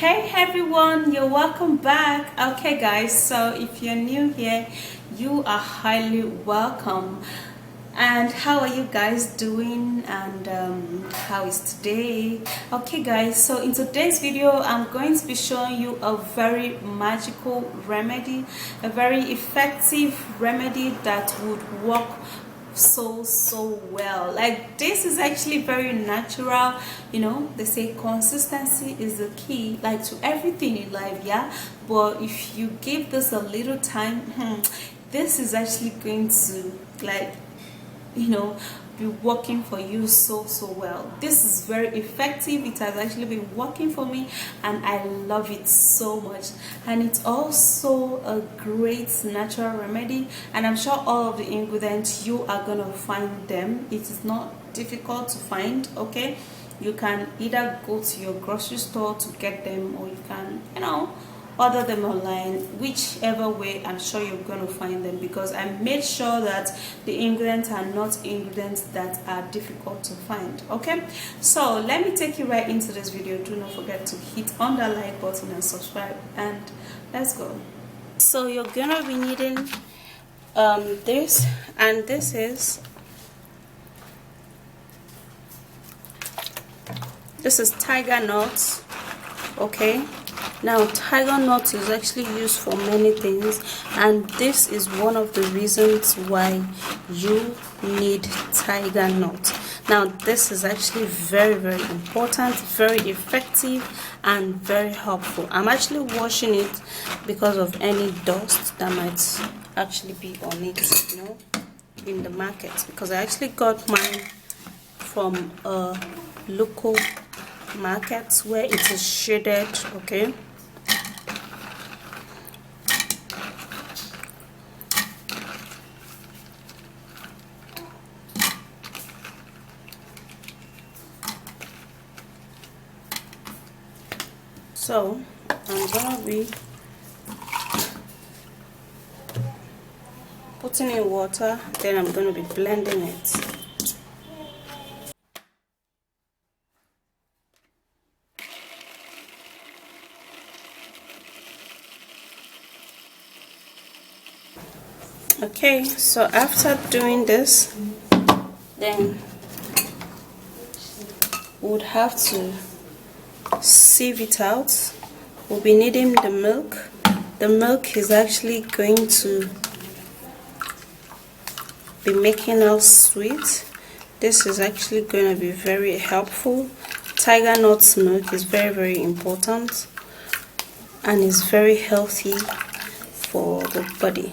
Hey everyone, you're welcome back. Okay guys, so if you're new here, you are highly welcome. And how are you guys doing, and how is today? Okay guys, so in today's video I'm going to be showing you a very magical remedy, a very effective remedy that would work so well. Like, this is actually very natural. You know, they say consistency is the key, like, to everything in life. Yeah, but if you give this a little time, this is actually going to, like, you know, be working for you so well. This is very effective. It has actually been working for me and I love it so much. And it's also a great natural remedy, and I'm sure all of the ingredients, you are gonna find them. It is not difficult to find. Okay, you can either go to your grocery store to get them, or you can, you know, order them online. Whichever way, I'm sure you're going to find them, because I made sure that the ingredients are not ingredients that are difficult to find. Okay, so let me take you right into this video. Do not forget to hit on that like button and subscribe, and let's go. So you're gonna be needing this, and this is tiger nuts. Okay, now tiger nut is actually used for many things, and this is one of the reasons why you need tiger nut. Now this is actually very important, very effective, and very helpful. I'm actually washing it because of any dust that might actually be on it, you know, in the market, because I actually got mine from a local market where it is shaded. Okay, so I'm gonna be putting in water, then I'm gonna be blending it. Okay, so after doing this, then we would have to sieve it out. We'll be needing the milk. The milk is actually going to be making us sweet. This is actually going to be very helpful. Tiger nuts milk is very important and is very healthy for the body.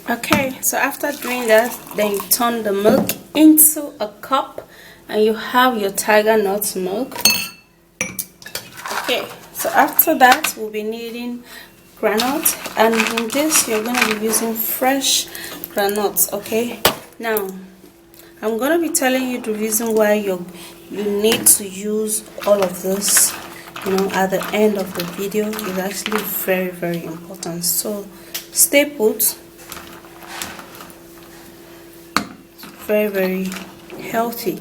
Okay, so after doing that, then you turn the milk into a cup and you have your tiger nut milk. Okay, so after that, we'll be needing granite, and in this you're going to be using fresh granite. Okay, now I'm going to be telling you the reason why you need to use all of this, you know, at the end of the video. Is actually very important, so stay put. Very healthy.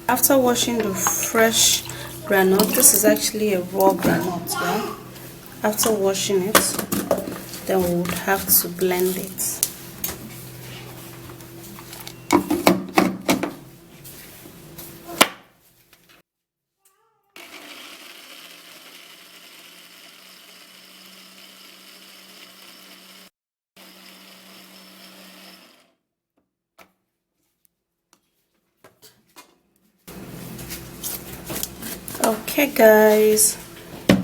After washing the fresh granite, this is actually a raw granite, yeah? After washing it, then we would have to blend it. Okay guys,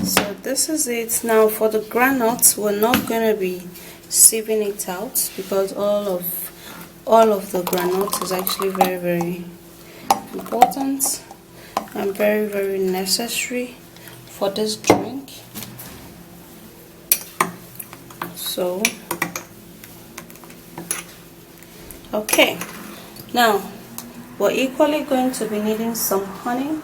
so this is it. Now for the granite, we're not going to be sieving it out, because all of the granite is actually very important. and very, very necessary for this drink. So okay, now we're equally going to be needing some honey.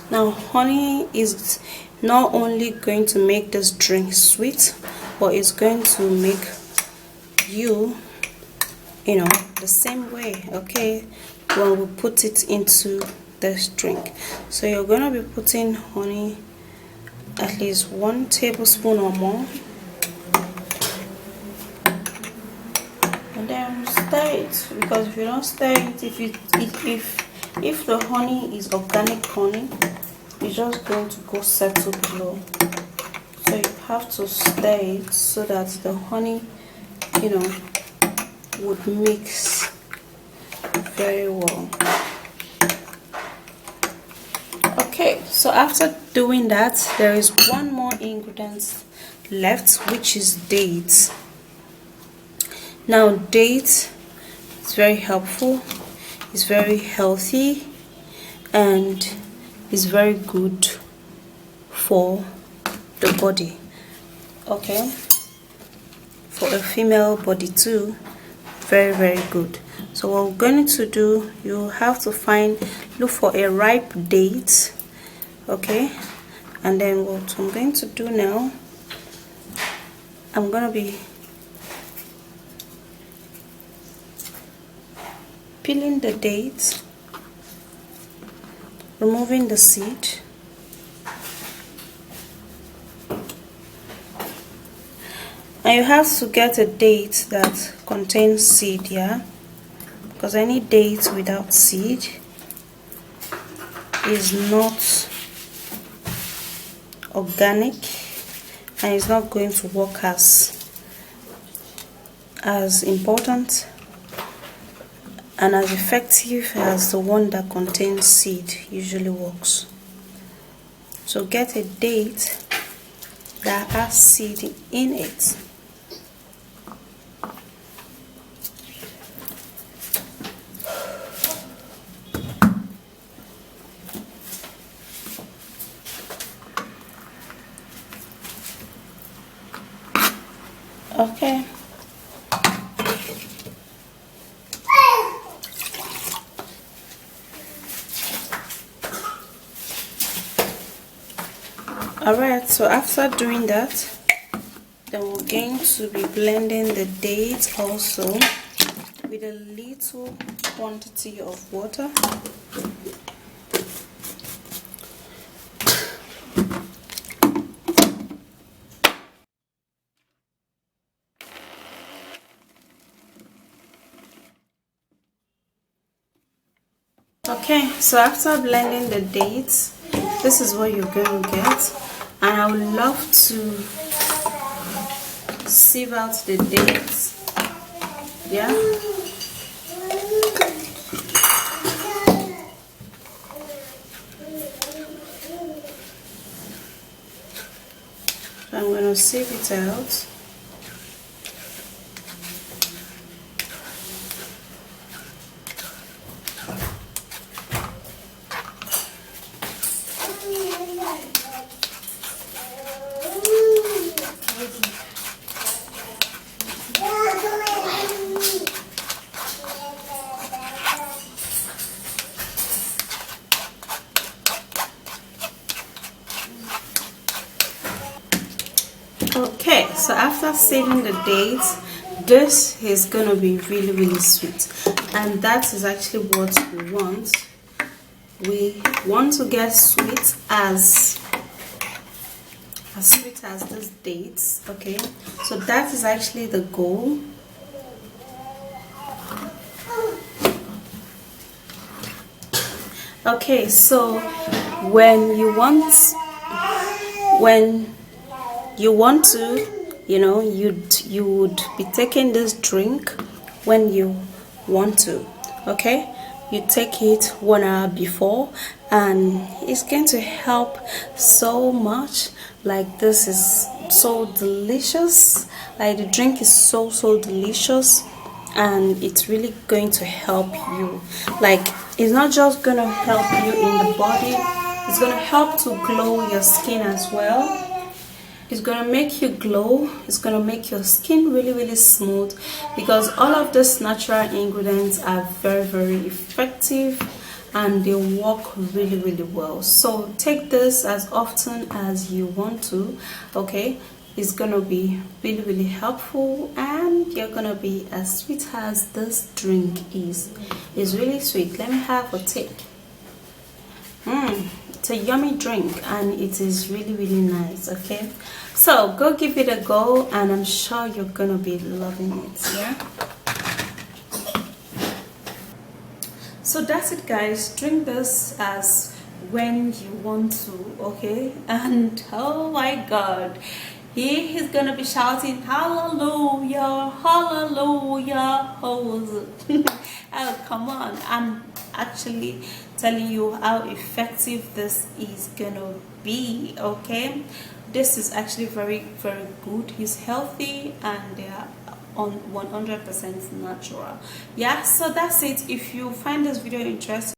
Now honey is not only going to make this drink sweet, but it's going to make you know, the same way, okay, when we put it into this drink. So you're going to be putting honey, at least 1 tablespoon or more, and then stir it, because if you don't stir it, if the honey is organic honey, it's just going to go settle below. So you have to stir it so that the honey, you know, would mix very well. Okay, so after doing that, there is one more ingredient left, which is dates. Now dates is very helpful, it's very healthy, and is very good for the body, okay, for a female body too. Very, very good. So what we're going to do, you have to look for a ripe date, okay, and then what I'm going to do now, I'm going to be peeling the dates, removing the seed, and you have to get a date that contains seed, yeah, because any date without seed is not organic and is not going to work as important and as effective as the one that contains seed usually works. So get a date that has seed in it. Okay. Alright, so after doing that, then we're going to be blending the dates also with a little quantity of water. Okay, so after blending the dates, this is what you're going to get, and I would love to sieve out the dates, yeah. So I'm going to sieve it out. Okay, so after sieving the dates, this is gonna be really, really sweet, and that is actually what we want. We want to get sweet as sweet as these dates, okay? So that is actually the goal. Okay, so when you want to, you know, you would be taking this drink when you want to, okay? You take it 1 hour before, and it's going to help so much. Like, this is so delicious, like the drink is so delicious, and it's really going to help you. Like, it's not just gonna help you in the body, It's gonna help to glow your skin as well. It's gonna make you glow. It's gonna make your skin really smooth, because all of these natural ingredients are very effective and they work really well. So take this as often as you want to, okay? It's gonna be really helpful, and you're gonna be as sweet as this drink is. It's really sweet. Let me have a take. It's a yummy drink and it is really nice. Okay, so go give it a go and I'm sure you're gonna be loving it. Yeah, so that's it, guys. Drink this as when you want to, okay? And oh my god, he's gonna be shouting hallelujah, hallelujah. Oh, oh come on, I'm actually telling you how effective this is gonna be. Okay, this is actually very good. It's healthy and they are on 100% natural. Yeah, so that's it. If you find this video interesting,